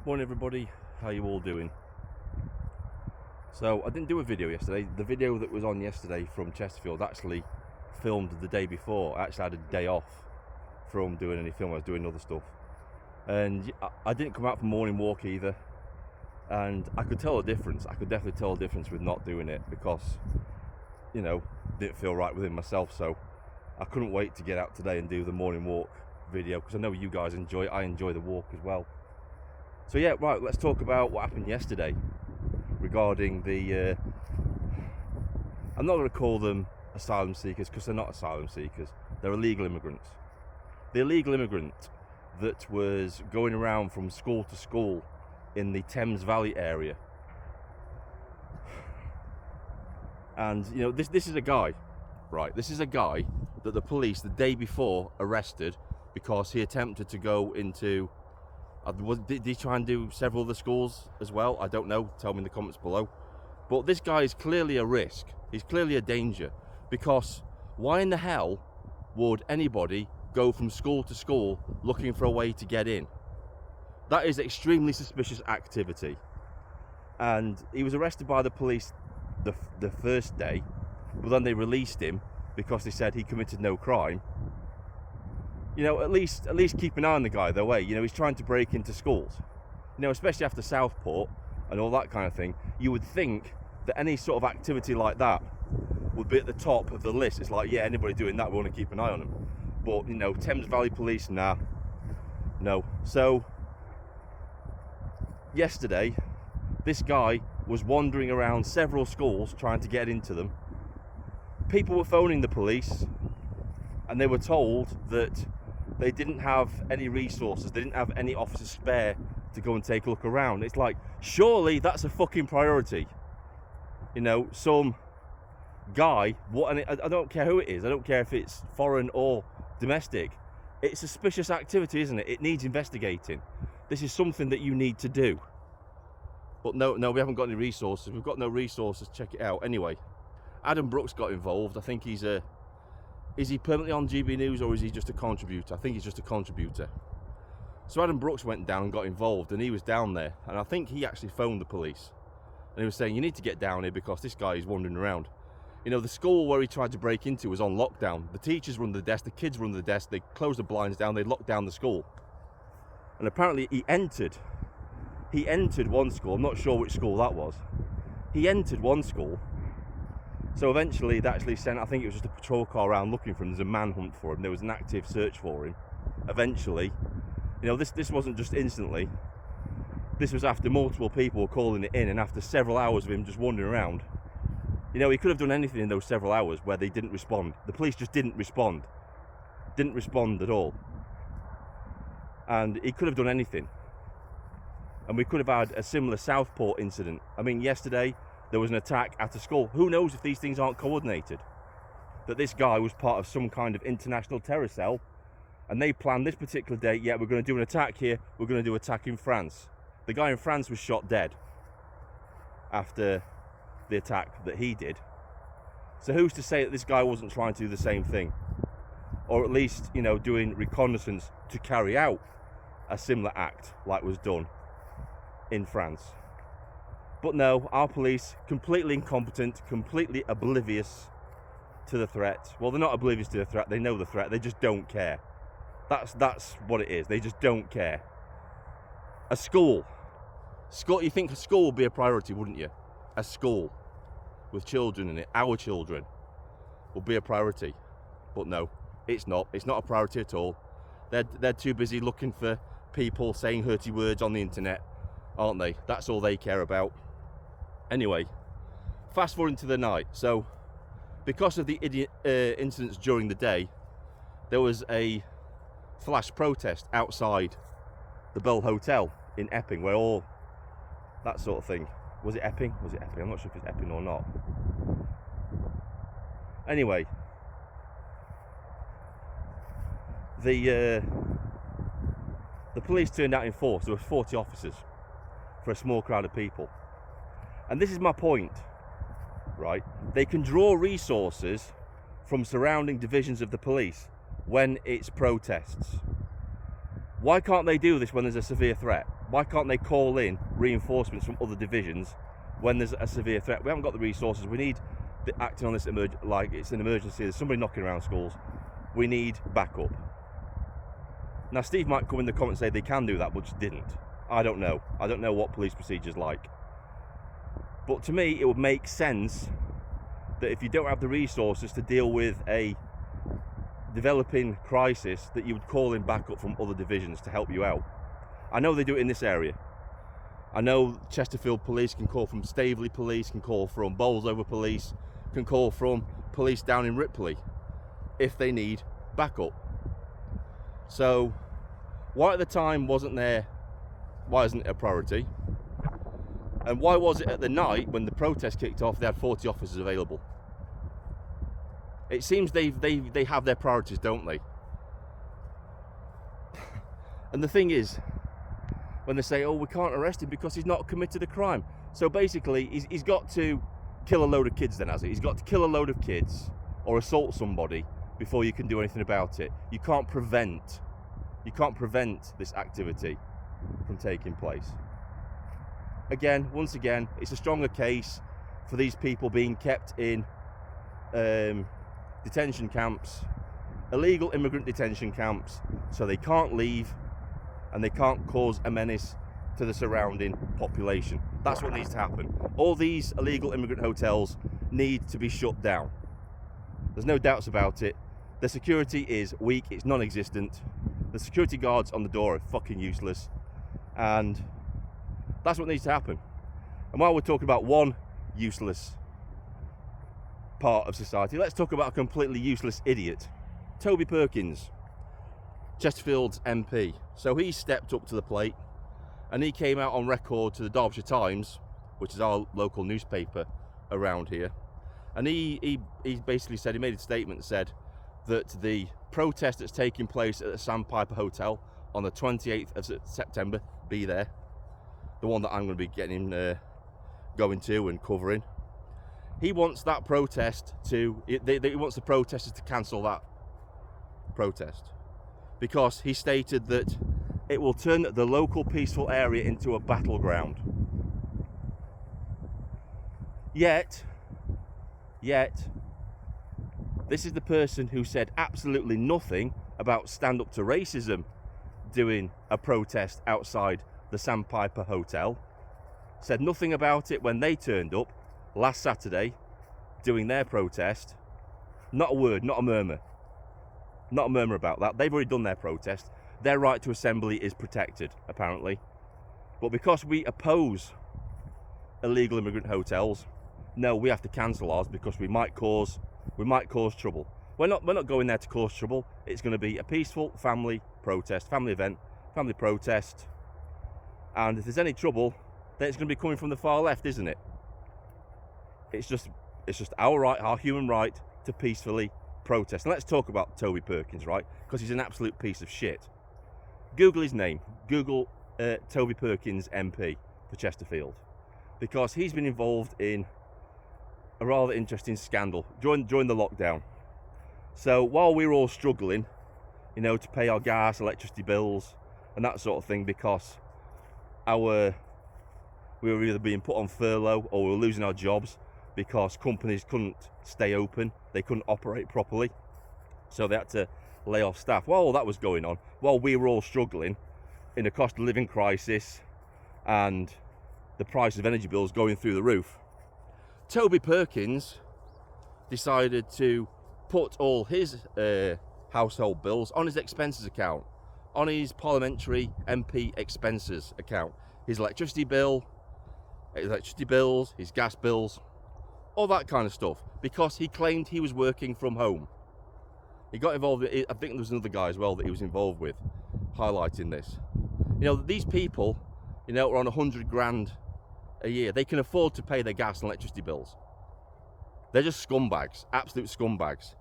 Morning everybody, how you all doing? So I didn't do a video yesterday. The video that was on yesterday from Chesterfield actually filmed the day before. I actually had a day off from doing any film. I was doing other stuff, and I didn't come out for morning walk either, and I could tell a difference. I could definitely tell a difference with not doing it because, you know, didn't feel right within myself. So I couldn't wait to get out today and do the morning walk video because I know you guys enjoy it. I enjoy the walk as well. So yeah, right, let's talk about what happened yesterday regarding the, I'm not going to call them asylum seekers because they're not asylum seekers, they're illegal immigrants. The illegal immigrant that was going around from school to school in the Thames Valley area. And, you know, this is a guy, right, this is a guy that the police the day before arrested because he attempted to go into, did he try and do several of the schools as well? I don't know, tell me in the comments below. But this guy is clearly a risk. He's clearly a danger, because why in the hell would anybody go from school to school looking for a way to get in? That is extremely suspicious activity. And he was arrested by the police the first day, but then they released him because they said he committed no crime. You know, at least keep an eye on the guy though, You know, he's trying to break into schools. You know, especially after Southport and all that kind of thing, you would think that any sort of activity like that would be at the top of the list. It's like, yeah, anybody doing that, we want to keep an eye on them. But, you know, Thames Valley Police, nah, no. So, yesterday, this guy was wandering around several schools trying to get into them. People were phoning the police and they were told that they didn't have any resources, they didn't have any officers spare to go and take a look around. It's like, surely that's a fucking priority. You know, some guy, I don't care who it is, I don't care if it's foreign or domestic, it's suspicious activity, isn't it? It needs investigating. This is something that you need to do. But no, we haven't got any resources. We've got no resources, check it out. Anyway, Adam Brooks got involved. I think is he permanently on GB News, or is he just a contributor? I think he's just a contributor. So Adam Brooks went down and got involved, and he was down there, and I think he actually phoned the police, and he was saying, you need to get down here because this guy is wandering around. You know, the school where he tried to break into was on lockdown. The teachers run the desk, the kids run the desk, they closed the blinds down, they locked down the school. And apparently he entered one school. I'm not sure which school that was. He entered one school. So eventually they actually sent, I think it was just a patrol car around looking for him. There's a manhunt for him. There was an active search for him. Eventually, you know, this wasn't just instantly. This was after multiple people were calling it in, and after several hours of him just wandering around. You know, he could have done anything in those several hours where they didn't respond. The police just didn't respond. Didn't respond at all. And he could have done anything. And we could have had a similar Southport incident. I mean, yesterday, there was an attack at a school. Who knows if these things aren't coordinated? That this guy was part of some kind of international terror cell, and they planned this particular day, yeah, we're going to do an attack here, we're going to do an attack in France. The guy in France was shot dead after the attack that he did. So who's to say that this guy wasn't trying to do the same thing? Or at least, you know, doing reconnaissance to carry out a similar act like was done in France. But no, our police, completely incompetent, completely oblivious to the threat. Well, they're not oblivious to the threat, they know the threat, they just don't care. That's what it is, they just don't care. A school, you think a school would be a priority, wouldn't you? A school with children in it, our children, would be a priority. But no, it's not a priority at all. They're too busy looking for people saying hurty words on the internet, aren't they? That's all they care about. Anyway, fast forward into the night. So, because of the incidents during the day, there was a flash protest outside the Bell Hotel in Epping, where all that sort of thing. Was it Epping? I'm not sure if it's Epping or not. Anyway, the police turned out in force. There were 40 officers for a small crowd of people. And this is my point, right? They can draw resources from surrounding divisions of the police when it's protests. Why can't they do this when there's a severe threat? Why can't they call in reinforcements from other divisions when there's a severe threat? We haven't got the resources. We need acting on this like it's an emergency. There's somebody knocking around schools. We need backup. Now, Steve might come in the comments and say they can do that, but just didn't. I don't know. I don't know what police procedure's like. But to me, it would make sense that if you don't have the resources to deal with a developing crisis, that you would call in backup from other divisions to help you out. I know they do it in this area. I know Chesterfield Police can call from Staveley Police, can call from Bolsover Police, can call from police down in Ripley if they need backup. So why at the time wasn't there? Why isn't it a priority? And why was it at the night when the protest kicked off they had 40 officers available? It seems they have their priorities, don't they? And the thing is, when they say, oh, we can't arrest him because he's not committed a crime. So basically, he's got to kill a load of kids then, has he? He's got to kill a load of kids or assault somebody before you can do anything about it. You can't prevent this activity from taking place. Once again, it's a stronger case for these people being kept in detention camps, illegal immigrant detention camps, so they can't leave and they can't cause a menace to the surrounding population. That's what needs to happen. All these illegal immigrant hotels need to be shut down. There's no doubts about it. The security is weak, it's non-existent. The security guards on the door are fucking useless. And that's what needs to happen. And while we're talking about one useless part of society, let's talk about a completely useless idiot. Toby Perkins, Chesterfield's MP. So he stepped up to the plate and he came out on record to the Derbyshire Times, which is our local newspaper around here. And he basically said, he made a statement that said that the protest that's taking place at the Sandpiper Hotel on the 28th of September, be there, the one that I'm going to be going to and covering. He wants that protest he wants the protesters to cancel that protest because he stated that it will turn the local peaceful area into a battleground. Yet, this is the person who said absolutely nothing about stand up to racism doing a protest outside the Sandpiper Hotel. Said nothing about it when they turned up last Saturday doing their protest. Not a word, not a murmur. Not a murmur about that. They've already done their protest. Their right to assembly is protected, apparently. But because we oppose illegal immigrant hotels, no, we have to cancel ours because we might cause trouble. We're not going there to cause trouble. It's going to be a peaceful family protest, family event, family protest. And if there's any trouble, then it's going to be coming from the far left, isn't it? It's just our right, our human right to peacefully protest. And let's talk about Toby Perkins, right? Because he's an absolute piece of shit. Google his name. Google Toby Perkins MP for Chesterfield, because he's been involved in a rather interesting scandal during the lockdown. So while we were all struggling, to pay our gas, electricity bills, and that sort of thing, because we were either being put on furlough or we were losing our jobs because companies couldn't stay open, they couldn't operate properly, so they had to lay off staff. While all that was going on, while we were all struggling in a cost of living crisis and the price of energy bills going through the roof, Toby Perkins decided to put all his household bills on his expenses account, on his parliamentary MP expenses account. His electricity bills, his gas bills, all that kind of stuff, because he claimed he was working from home. He got involved with, I think there was another guy as well that he was involved with, highlighting this. These people, are on 100 grand a year. They can afford to pay their gas and electricity bills. They're just scumbags, absolute scumbags.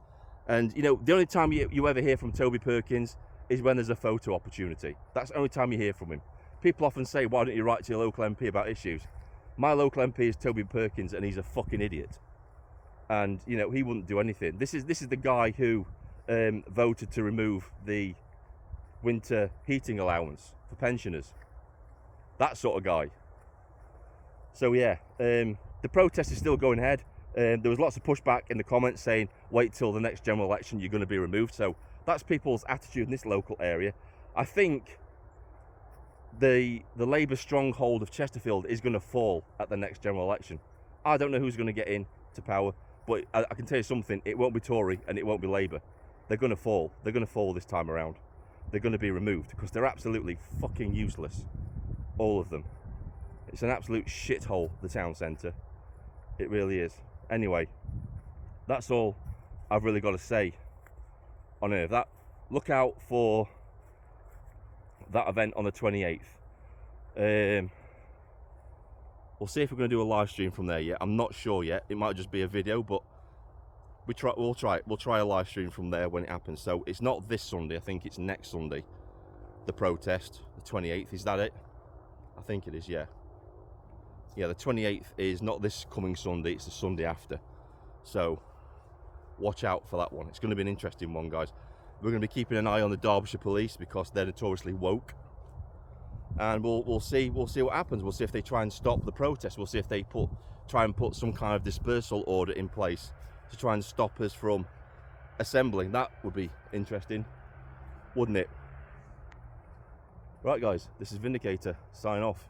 And, the only time you ever hear from Toby Perkins is when there's a photo opportunity. That's the only time you hear from him. People often say, why don't you write to your local MP about issues? My local MP is Toby Perkins, and he's a fucking idiot. And, he wouldn't do anything. This is the guy who voted to remove the winter heating allowance for pensioners. That sort of guy. So yeah, the protest is still going ahead. There was lots of pushback in the comments saying, wait till the next general election, you're going to be removed. So that's people's attitude in this local area. I think the Labour stronghold of Chesterfield is going to fall at the next general election. I don't know who's going to get in to power, but I can tell you something, it won't be Tory and it won't be Labour. They're going to fall. They're going to fall this time around. They're going to be removed because they're absolutely fucking useless. All of them. It's an absolute shithole, the town centre. It really is. Anyway, that's all I've really got to say on here. Look out for that event on the 28th. We'll see if we're going to do a live stream from there yet. I'm not sure yet. It might just be a video, but we'll try it. We'll try a live stream from there when it happens. So it's not this Sunday. I think it's next Sunday. The protest, the 28th. Is that it? I think it is, yeah. Yeah, the 28th is not this coming Sunday. It's the Sunday after. So watch out for that one. It's going to be an interesting one, guys. We're going to be keeping an eye on the Derbyshire police because they're notoriously woke. And we'll see what happens. We'll see if they try and stop the protest. We'll see if they try and put some kind of dispersal order in place to try and stop us from assembling. That would be interesting, wouldn't it? Right, guys, this is Vindicator. Sign off.